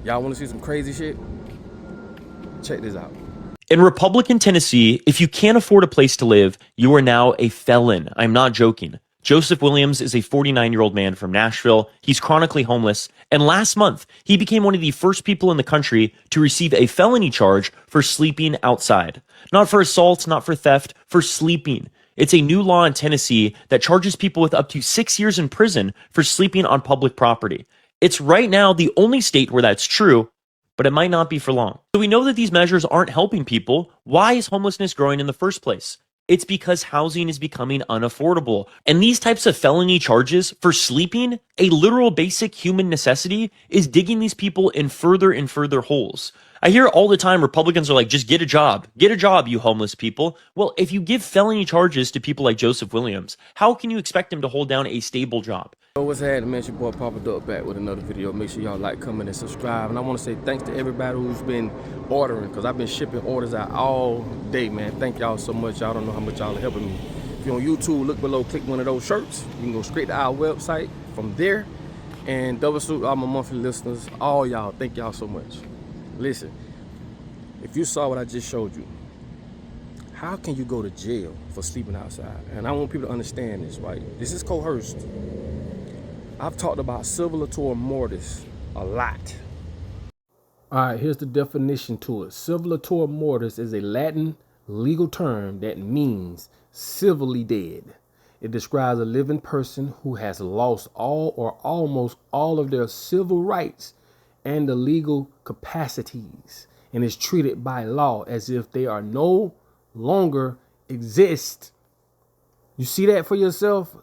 Y'all want to see some crazy shit? Check this out. In Republican Tennessee, if you can't afford a place to live, you are now a felon. I'm not joking. Joseph Williams is a 49-year-old man from Nashville. He's chronically homeless, and last month, he became one of the first people in the country to receive a felony charge for sleeping outside. Not for assault, not for theft, for sleeping. It's a new law in Tennessee that charges people with up to 6 years in prison for sleeping on public property. It's right now the only state where that's true, but it might not be for long. So we know that these measures aren't helping people. Why is homelessness growing in the first place? It's because housing is becoming unaffordable. And these types of felony charges for sleeping, a literal basic human necessity, is digging these people in further and further holes. I hear all the time Republicans are like, just get a job, you homeless people. Well, if you give felony charges to people like Joseph Williams, how can you expect them to hold down a stable job? What's happening, man? Your boy Papa Duck back with another video. Make sure y'all like, comment, and subscribe. And I want to say thanks to everybody who's been ordering, because I've been shipping orders out all day, man. Thank y'all so much. Y'all don't know how much y'all are helping me. If you're on YouTube, look below, click one of those shirts. You can go straight to our website from there. And double salute all my monthly listeners, all y'all. Thank y'all so much. Listen, if you saw what I just showed you, how can you go to jail for sleeping outside? And I want people to understand this, right? This is coerced. I've talked about civilator mortis a lot. All right, here's the definition to it. Civilator mortis is a Latin legal term that means civilly dead. It describes a living person who has lost all or almost all of their civil rights and the legal capacities, and is treated by law as if they are no longer exist. You see that for yourself?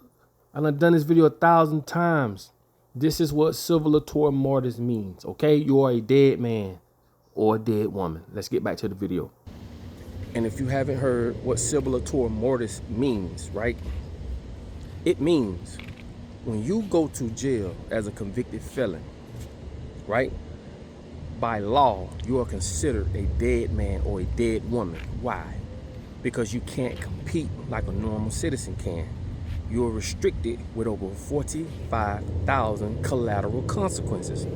I've done this video 1,000 times. This is what civilator mortis means, okay? You are a dead man or a dead woman. Let's get back to the video. And if you haven't heard what civilator mortis means, right? It means when you go to jail as a convicted felon, right? By law, you are considered a dead man or a dead woman. Why? Because you can't compete like a normal citizen can. You are restricted with over 45,000 collateral consequences.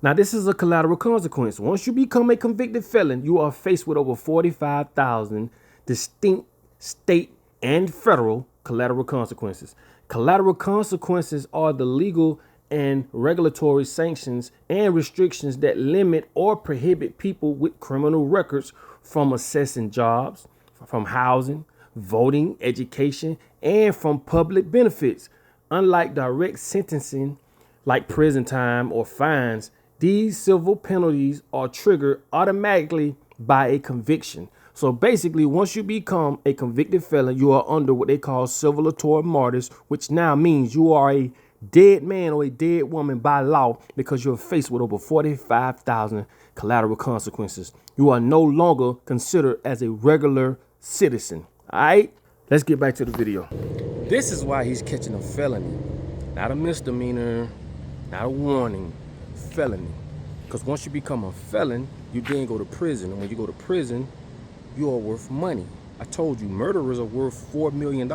Now, this is a collateral consequence. Once you become a convicted felon, you are faced with over 45,000 distinct state and federal collateral consequences. Collateral consequences are the legal and regulatory sanctions and restrictions that limit or prohibit people with criminal records from accessing jobs, from housing, voting, education, and from public benefits. Unlike direct sentencing like prison time or fines, these civil penalties are triggered automatically by a conviction. So basically, once you become a convicted felon, you are under what they call civilator mortis, which now means you are a dead man or a dead woman by law because you're faced with over 45,000 collateral consequences. You are no longer considered as a regular citizen. All right, let's get back to the video. This is why he's catching a felony, not a misdemeanor, not a warning, felony. Because once you become a felon, you then go to prison. And when you go to prison, you are worth money. I told you, murderers are worth $4 million.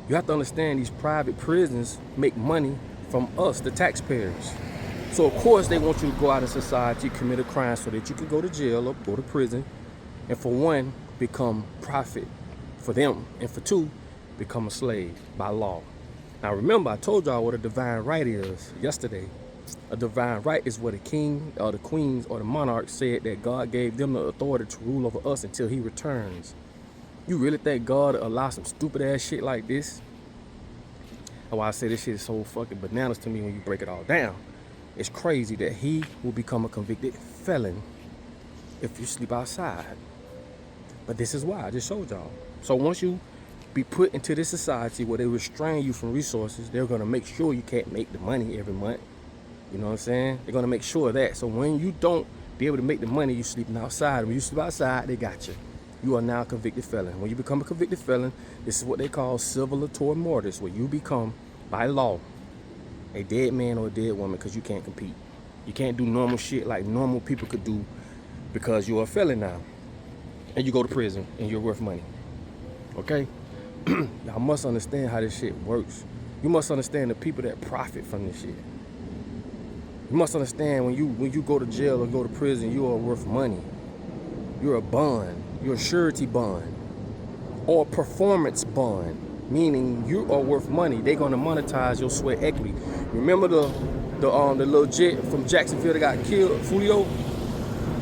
You have to understand these private prisons make money from us, the taxpayers. So of course they want you to go out in society, commit a crime so that you can go to jail or go to prison. And for one, become profit for them, and for two, become a slave by law. Now remember, I told y'all what a divine right is yesterday. A divine right is what a king or the queens or the monarch said that God gave them the authority to rule over us until he returns. You really think God will allow some stupid ass shit like this? That's why I say this shit is so fucking bananas to me when you break it all down. It's crazy that he will become a convicted felon if you sleep outside. But this is why I just showed y'all. So once you be put into this society where they restrain you from resources, they're gonna make sure you can't make the money every month. You know what I'm saying? They're gonna make sure of that. So when you don't be able to make the money, you sleeping outside. When you sleep outside, they got you. You are now a convicted felon. When you become a convicted felon, this is what they call civilator mortis, where you become, by law, a dead man or a dead woman because you can't compete. You can't do normal shit like normal people could do because you're a felon now. And you go to prison and you're worth money. Okay? Y'all must understand how this shit works. You must understand the people that profit from this shit. You must understand when you go to jail or go to prison, you are worth money. You're a bond. You're a surety bond or performance bond, meaning you are worth money. They're gonna monetize your sweat equity. Remember the little jet from Jacksonville that got killed, Fulio?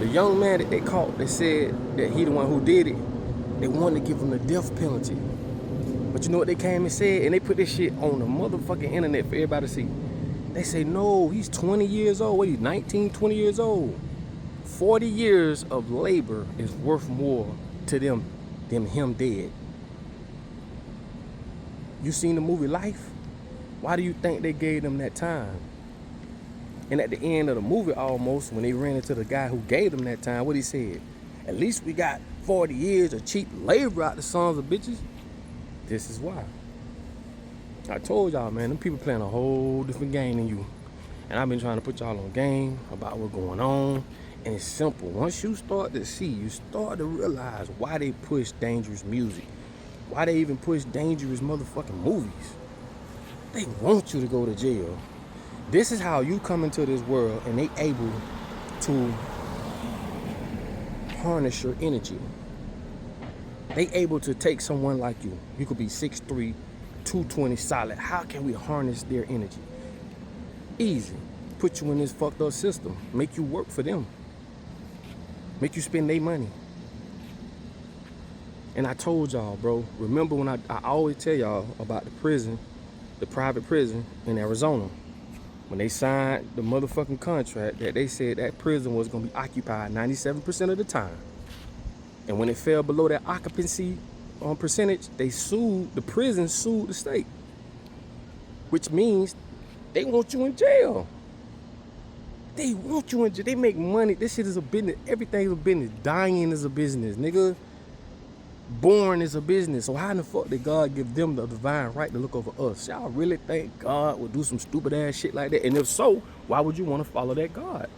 The young man that they caught, they said that he the one who did it. They wanted to give him the death penalty. But you know what they came and said? And they put this shit on the motherfucking internet for everybody to see. They say, no, he's 20 years old. What, he's 19, 20 years old. 40 years of labor is worth more to them than him dead. You seen the movie Life? Why do you think they gave them that time? And at the end of the movie, almost, when they ran into the guy who gave them that time, what he said? At least we got 40 years of cheap labor out the sons of bitches. This is why. I told y'all, man, them people playing a whole different game than you. And I've been trying to put y'all on game about what's going on. And it's simple. Once you start to see, you start to realize why they push dangerous music. Why they even push dangerous motherfucking movies. They want you to go to jail. This is how you come into this world and they able to harness your energy. They able to take someone like you. You could be 6'3", 220 solid. How can we harness their energy? Easy. Put you in this fucked up system. Make you work for them. Make you spend their money. And I told y'all, bro, remember when I always tell y'all about the prison, the private prison in Arizona. When they signed the motherfucking contract that they said that prison was gonna be occupied 97% of the time. And when it fell below that occupancy percentage, the prison sued the state. Which means they want you in jail. They want you in jail. They make money. This shit is a business. Everything is a business. Dying is a business, nigga. Born is a business. So how in the fuck did God give them the divine right to look over us? Y'all really think God would do some stupid ass shit like that? And if so, why would you want to follow that God?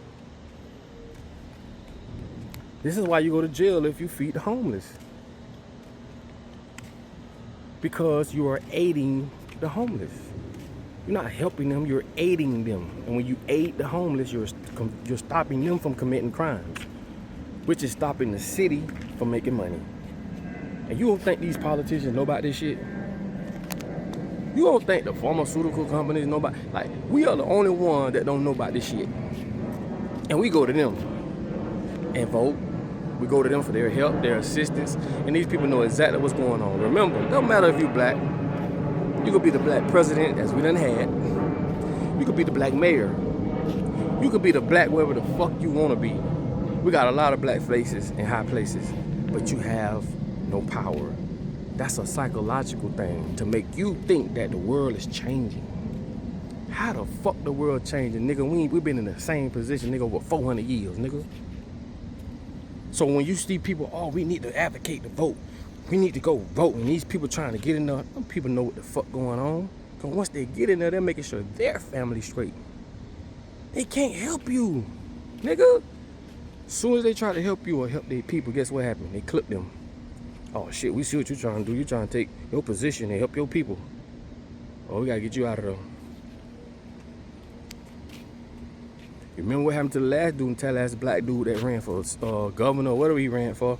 This is why you go to jail if you feed the homeless. Because you are aiding the homeless. You're not helping them, you're aiding them. And when you aid the homeless, you're stopping them from committing crimes, which is stopping the city from making money. And you don't think these politicians know about this shit? You don't think the pharmaceutical companies know about, like, we are the only ones that don't know about this shit. And we go to them and vote. We go to them for their help, their assistance, and these people know exactly what's going on. Remember, it don't matter if you're black. You could be the black president, as we done had. You could be the black mayor. You could be the black wherever the fuck you want to be. We got a lot of black faces in high places, but you have no power. That's a psychological thing to make you think that the world is changing. How the fuck the world changing, nigga? We've been in the same position, nigga, over 400 years, nigga. So when you see people, oh, we need to advocate to vote. We need to go vote. And these people trying to get in there, them people know what the fuck going on. Because once they get in there, they're making sure their family's straight. They can't help you, nigga. As soon as they try to help you or help their people, guess what happened? They clip them. Oh shit, we see what you're trying to do. You're trying to take your position and help your people. Oh, we gotta get you out of there. You remember what happened to the last dude, the last black dude that ran for governor or whatever he ran for?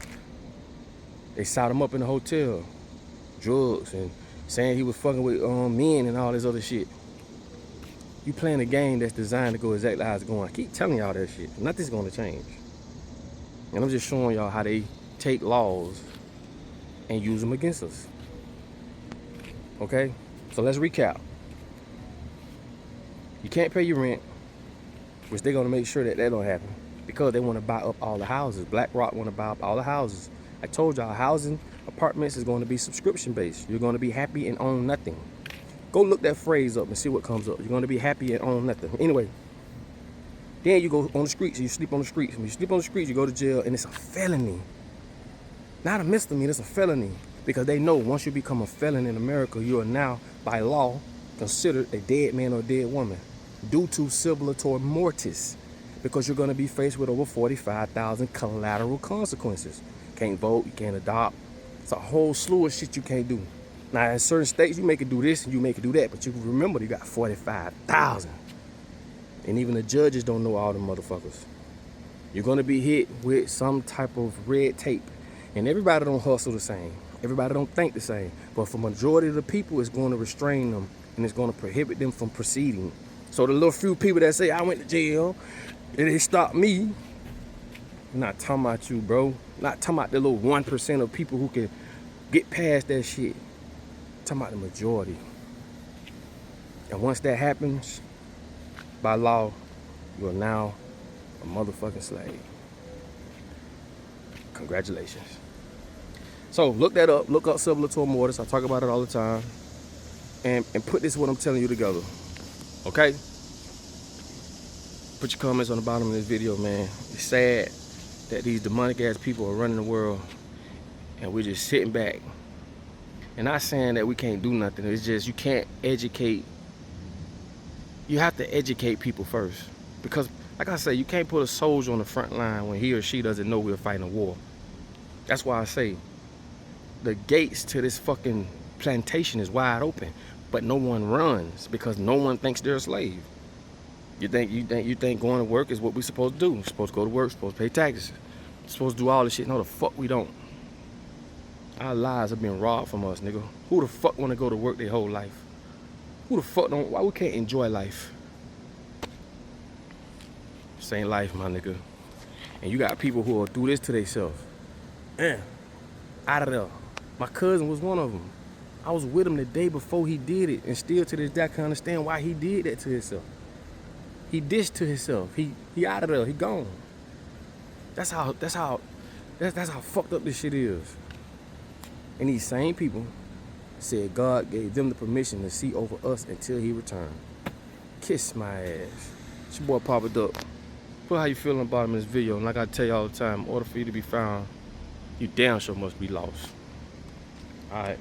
They shot him up in the hotel. Drugs and saying he was fucking with men and all this other shit. You playing a game that's designed to go exactly how it's going. I keep telling y'all that shit. Nothing's gonna change. And I'm just showing y'all how they take laws and use them against us. Okay? So let's recap. You can't pay your rent, which they're gonna make sure that don't happen because they want to buy up all the houses. BlackRock want to buy up all the houses. I told y'all, housing, apartments is going to be subscription based. You're going to be happy and own nothing. Go look that phrase up and see what comes up. You're going to be happy and own nothing. Anyway, then you go on the streets, you sleep on the streets. When you sleep on the streets, you go to jail, and it's a felony. Not a misdemeanor, it's a felony. Because they know once you become a felon in America, you are now, by law, considered a dead man or a dead woman due to civilitor mortis. Because you're going to be faced with over 45,000 collateral consequences. Can't vote, you can't adopt. It's a whole slew of shit you can't do. Now, in certain states, you make it do this and you make it do that, but you remember you got 45,000. And even the judges don't know all the motherfuckers. You're gonna be hit with some type of red tape. And everybody don't hustle the same. Everybody don't think the same. But for majority of the people, it's going to restrain them and it's going to prohibit them from proceeding. So the little few people that say, I went to jail and it stopped me. I'm not talking about you, bro. Not talking about the little 1% of people who can get past that shit. I'm talking about the majority. And once that happens, by law, you are now a motherfucking slave. Congratulations. So look that up. Look up sublatory mortis. I talk about it all the time. And put this what I'm telling you together. Okay? Put your comments on the bottom of this video, man. It's sad that these demonic ass people are running the world and we're just sitting back. And not saying that we can't do nothing. It's just you can't educate. You have to educate people first. Because, like I say, you can't put a soldier on the front line when he or she doesn't know we're fighting a war. That's why I say the gates to this fucking plantation is wide open, but no one runs because no one thinks they're a slave. You think going to work is what we're supposed to do. We're supposed to go to work, supposed to pay taxes, we're supposed to do all this shit. No, the fuck we don't. Our lives have been robbed from us, nigga. Who the fuck want to go to work their whole life? Who the fuck don't? Why we can't enjoy life? This ain't life, my nigga. And you got people who will do this to themselves. Out of there. My cousin was one of them. I was with him the day before he did it, and still to this day I can understand why he did that to himself. He dished to himself. He out of there. He gone. That's how fucked up this shit is. And these same people said God gave them the permission to see over us until he returned. Kiss my ass. It's your boy Papa Duck. Put how you feel on the bottom of this video. And like I tell you all the time, in order for you to be found, you damn sure must be lost. Alright.